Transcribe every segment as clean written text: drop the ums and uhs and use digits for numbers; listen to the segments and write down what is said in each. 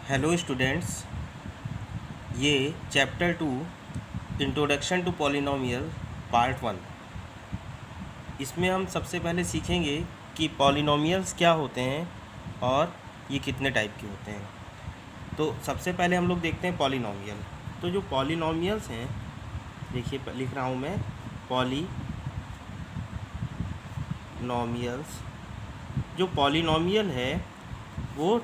Hello students, ये chapter 2 introduction to polynomial part 1। इसमें हम सबसे पहले सीखेंगे कि पॉलिनोमियल्स क्या होते हैं और ये कितने टाइप के होते हैं। तो सबसे पहले हम लोग देखते हैं पॉलिनोमियल। तो जो पॉलिनोमियल्स हैं, देखिए लिख रहा हूँ मैं, पॉलिनोमियल्स। जो पॉलिनोमियल है वो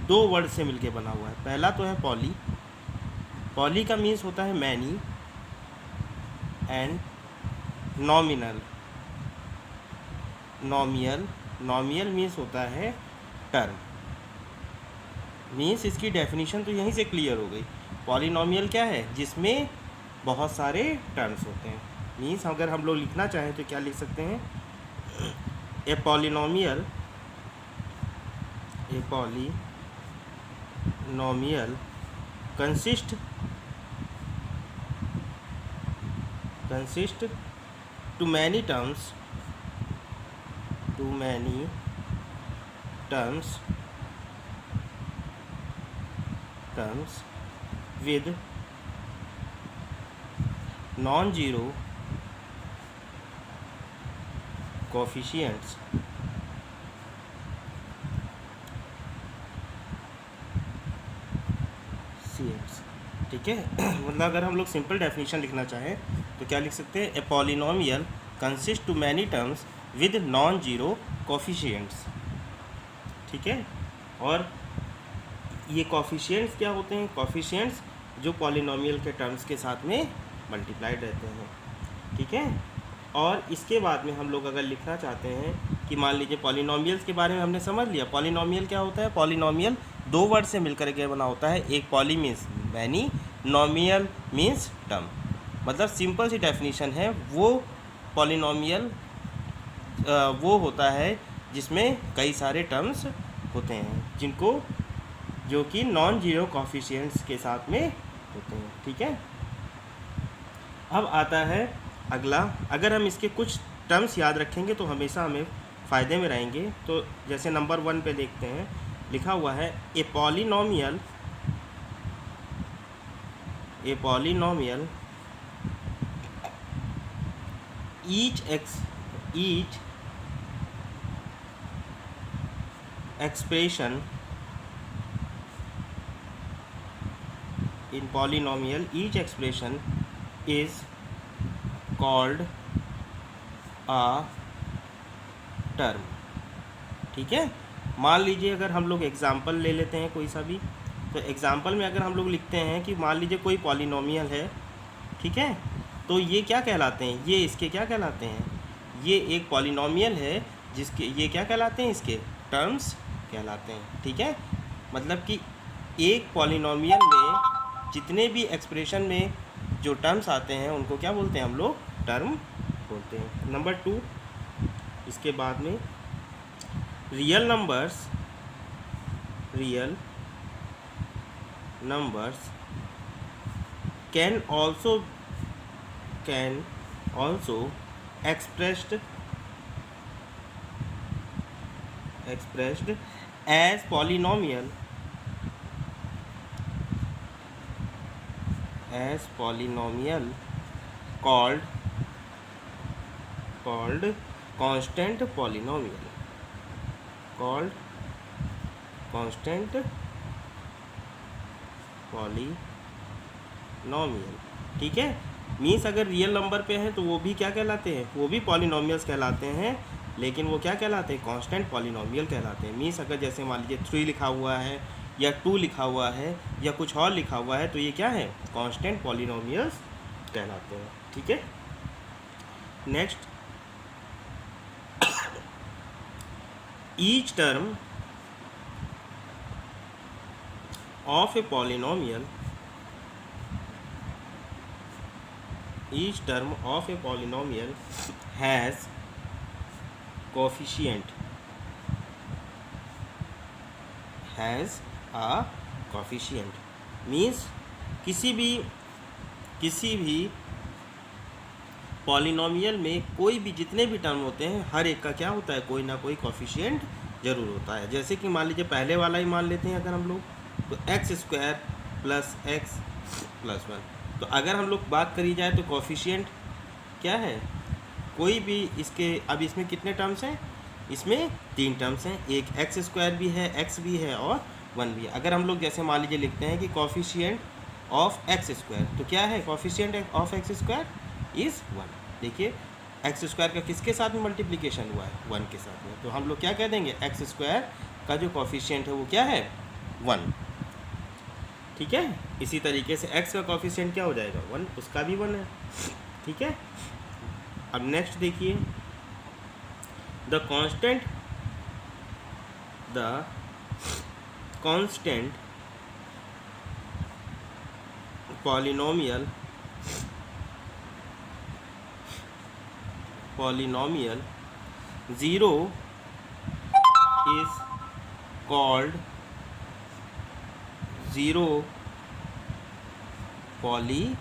दो वर्ड से मिलके बना हुआ है। पहला तो है पॉली। पॉली का मीन्स होता है मैनी एंड नॉमिनल। नॉमियल मीन्स होता है टर्म। मीन्स इसकी डेफिनेशन तो यहीं से क्लियर हो गई। पॉलिनोमियल क्या है? जिसमें बहुत सारे टर्म्स होते हैं। मीन्स अगर हम लोग लिखना चाहें तो क्या लिख सकते हैं? A polynomial consist to many terms with non-zero coefficients CX। ठीक है। मतलब अगर हम लोग सिंपल डेफिनेशन लिखना चाहें तो क्या लिख सकते हैं? A polynomial consist to many terms with non zero coefficients. ठीक है। और ये कोफिशिएंट्स क्या होते हैं? कोफिशिएंट्स जो पॉलिनोमियल के टर्म्स के साथ में मल्टीप्लाइड रहते हैं। ठीक है। और इसके बाद में हम लोग अगर लिखना चाहते हैं कि मान लीजिए पॉलिनोमियल्स के बारे में हमने समझ लिया। पॉलिनोमियल क्या होता है? पॉलिनोमियल दो वर्ड से मिलकर के बना होता है। एक poly means many, नोमियल means term. मतलब सिंपल सी डेफिनेशन है। वो पॉलिनोमियल वो होता है जिसमें कई सारे टर्म्स होते हैं, जो कि नॉन जीरो कोफिशिएंट्स के साथ में होते हैं। ठीक है। अब आता है अगला। अगर हम इसके कुछ टर्म्स याद रखेंगे तो हमेशा हमें फ़ायदे में रहेंगे। तो जैसे नंबर 1 पे देखते हैं, लिखा हुआ है a polynomial each expression in polynomial, each expression is called a term। ठीक है। मान लीजिए अगर हम लोग एग्जाम्पल ले लेते हैं कोई सा भी, तो एग्जाम्पल में अगर हम लोग लिखते हैं कि मान लीजिए कोई पॉलिनोमियल है। ठीक है। तो ये क्या कहलाते हैं? ये इसके क्या कहलाते हैं? ये एक पॉलिनोमियल है जिसके ये क्या कहलाते हैं? इसके टर्म्स कहलाते हैं। ठीक है। मतलब कि एक पॉलिनोमियल में जितने भी एक्सप्रेशन में जो टर्म्स आते हैं उनको क्या बोलते हैं? हम लोग टर्म बोलते हैं। नंबर 2, इसके बाद में real numbers can also expressed as polynomial called constant polynomial। ठीक है। मीन्स अगर रियल नंबर पे हैं तो वो भी क्या कहलाते हैं? वो भी पॉलिनोमियल्स कहलाते हैं, लेकिन वो क्या कहलाते हैं? कांस्टेंट पॉलिनोमियल कहलाते हैं। मीन्स अगर जैसे मान लीजिए 3 लिखा हुआ है या 2 लिखा हुआ है या कुछ और लिखा हुआ है तो ये क्या है? कांस्टेंट पॉलिनोमियल्स कहलाते हैं। ठीक है। Next, each term of a polynomial has coefficient means किसी भी पॉलिनोमियल में कोई भी जितने भी टर्म होते हैं हर एक का क्या होता है? कोई ना कोई कोफिशिएंट जरूर होता है। जैसे कि मान लीजिए पहले वाला ही मान लेते हैं अगर हम लोग, तो x square plus x plus one. तो अगर हम लोग बात करी जाए तो कोफिशिएंट क्या है, कोई भी इसके, अब इसमें कितने टर्म्स हैं, इसमें 3 टर्म्स हैं, एक एक्स स्क्वायर भी है, एक्स भी है और 1 भी है। अगर हम लोग जैसे मान लीजिए लिखते हैं कि कोफिशिएंट ऑफ एक्स स्क्वायर, तो क्या है coefficient of x square is 1। देखिए एक्स स्क्वायर का किसके साथ में मल्टीप्लिकेशन हुआ है, 1 के साथ में, तो हम लोग क्या कह देंगे एक्स स्क्वायर का जो कोफिशिएंट है वो क्या है 1। ठीक है, इसी तरीके से x का कोफिशिएंट क्या हो जाएगा 1, उसका भी 1 है। ठीक है, अब नेक्स्ट देखिए, the constant polynomial 0 is called zero polynomial.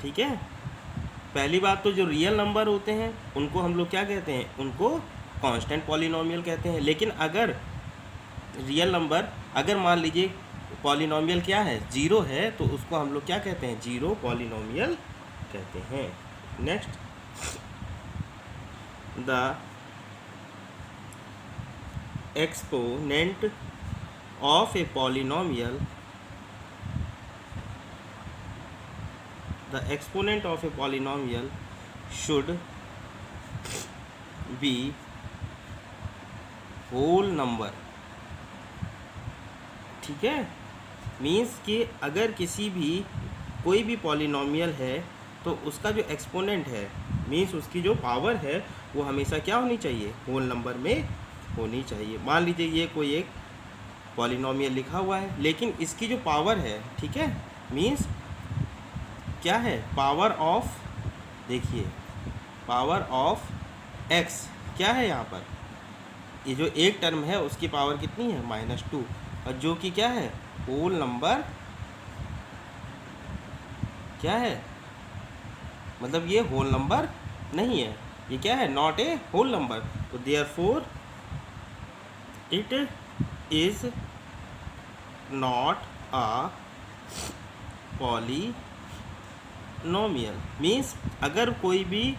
ठीक है, पहली बात तो जो रियल नंबर होते हैं उनको हम लोग क्या कहते हैं, उनको कांस्टेंट पॉलिनोमियल कहते हैं। लेकिन अगर रियल नंबर, अगर मान लीजिए पॉलिनोमियल क्या है 0 है, तो उसको हम लोग क्या कहते हैं, 0 पॉलिनोमियल कहते हैं। Next, the exponent of a polynomial should be whole number। ठीक है, मीन्स कि अगर किसी भी कोई भी पॉलिनोमियल है तो उसका जो एक्सपोनेंट है, मीन्स उसकी जो पावर है वो हमेशा क्या होनी चाहिए, होल नंबर में होनी चाहिए। मान लीजिए ये कोई एक पॉलिनोमियल लिखा हुआ है, लेकिन इसकी जो पावर है, ठीक है, मीन्स क्या है, पावर ऑफ, देखिए पावर ऑफ x क्या है यहाँ पर, ये जो एक टर्म है उसकी पावर कितनी है -2, और जो कि क्या है होल नंबर क्या है, मतलब ये होल नंबर नहीं है, ये क्या है, नॉट ए होल नंबर। तो therefore it is not a polynomial. Means अगर कोई भी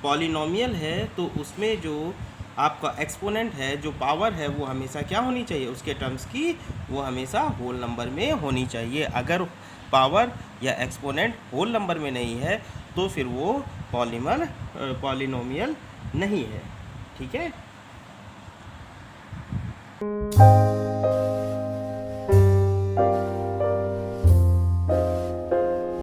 पॉलिनोमियल है तो उसमें जो आपका एक्सपोनेंट है, जो पावर है, वो हमेशा क्या होनी चाहिए, उसके टर्म्स की वो हमेशा होल नंबर में होनी चाहिए। अगर पावर या एक्सपोनेंट होल नंबर में नहीं है तो फिर वो पॉलिनोमियल नहीं है। ठीक है।